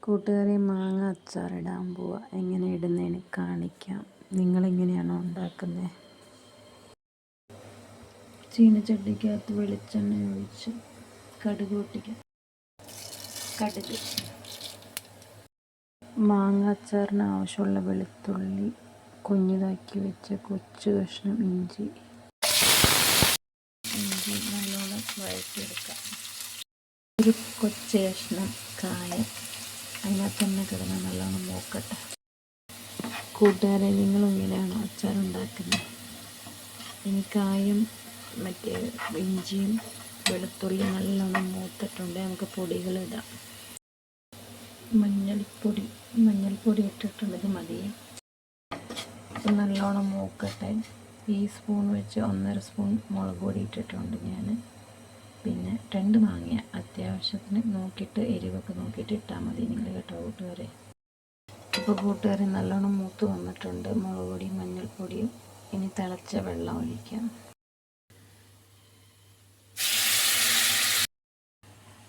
കൂട്ടുകാരെ, മാങ്ങ അച്ചാറിടാൻ പോവുക. എങ്ങനെ ഇടുന്നതെന്ന് കാണിക്കാം. നിങ്ങളെങ്ങനെയാണോ ഉണ്ടാക്കുന്നത്? ചീനച്ചട്ടിക്കകത്ത് വെളിച്ചെണ്ണ ഒഴിച്ച് കടുക് പൊട്ടിക്കാം. കടുക്, മാങ്ങ അച്ചാറിന് ആവശ്യമുള്ള വെളുത്തുള്ളി, കുഞ്ഞിതാക്കി വെച്ച കൊച്ചു കഷ്ണം ഇഞ്ചി നല്ലോണം വഴറ്റിയെടുക്കാം. ഒരു കൊച്ചു കഷ്ണം കായം അതിനകത്ത് തന്നെ കിടന്ന് നല്ലോണം മൂക്കട്ടെ. കൂട്ടുകാരെ, നിങ്ങളും ഇങ്ങനെയാണോ അച്ചാറുണ്ടാക്കുന്നത്? ഇനി കായം മറ്റേ ഇഞ്ചിയും വെളുത്തുള്ളി നല്ലോണം മൂത്തിട്ടുണ്ട്. നമുക്ക് പൊടികളിടാം. മഞ്ഞൾപ്പൊടി ഇട്ടിട്ടുണ്ട്. ഇത് മതി. നല്ലോണം മൂക്കട്ടെ. ഈ സ്പൂൺ വെച്ച് 1.5 സ്പൂൺ മുളക് പൊടി ഇട്ടിട്ടുണ്ട് ഞാൻ. പിന്നെ 2 മാങ്ങ അത്യാവശ്യത്തിന് നോക്കിയിട്ട് എരിവൊക്കെ നോക്കിയിട്ട് ഇട്ടാൽ മതി നിങ്ങൾ കേട്ടോ കൂട്ടുകാരെ. ഇപ്പോൾ കൂട്ടുകാരെ നല്ലോണം മൂത്ത് വന്നിട്ടുണ്ട്. മുളക് പൊടിയും മഞ്ഞൾപ്പൊടിയും. ഇനി തിളച്ച വെള്ളം ഒഴിക്കാം.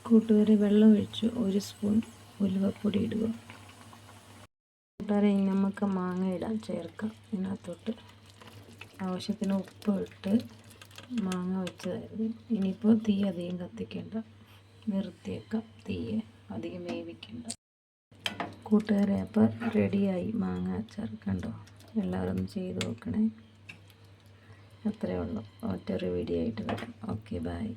കൂട്ടുകാരെ, വെള്ളം ഒഴിച്ചു. 1 സ്പൂൺ ഉലുവപ്പൊടി ഇടുക. കൂട്ടുകാരെ, ഇനി നമുക്ക് മാങ്ങ ചേർക്കാം. ഇതിനകത്തോട്ട് ആവശ്യത്തിന് ഉപ്പ് ഇട്ട് മാങ്ങ വെച്ചതായിരുന്നു. ഇനിയിപ്പോൾ തീ അധികം കത്തിക്കേണ്ട, നിർത്തിയേക്കാം. തീയെ അധികം വേവിക്കേണ്ട. കൂട്ടുകാരെ, അപ്പോൾ റെഡിയായി മാങ്ങ അച്ചാർ. കണ്ടോ? എല്ലാവരും ചെയ്ത് നോക്കണേ. അത്രയേ ഉള്ളൂ. മറ്റൊരു വീഡിയോ ആയിട്ട് വരാം. Okay, by.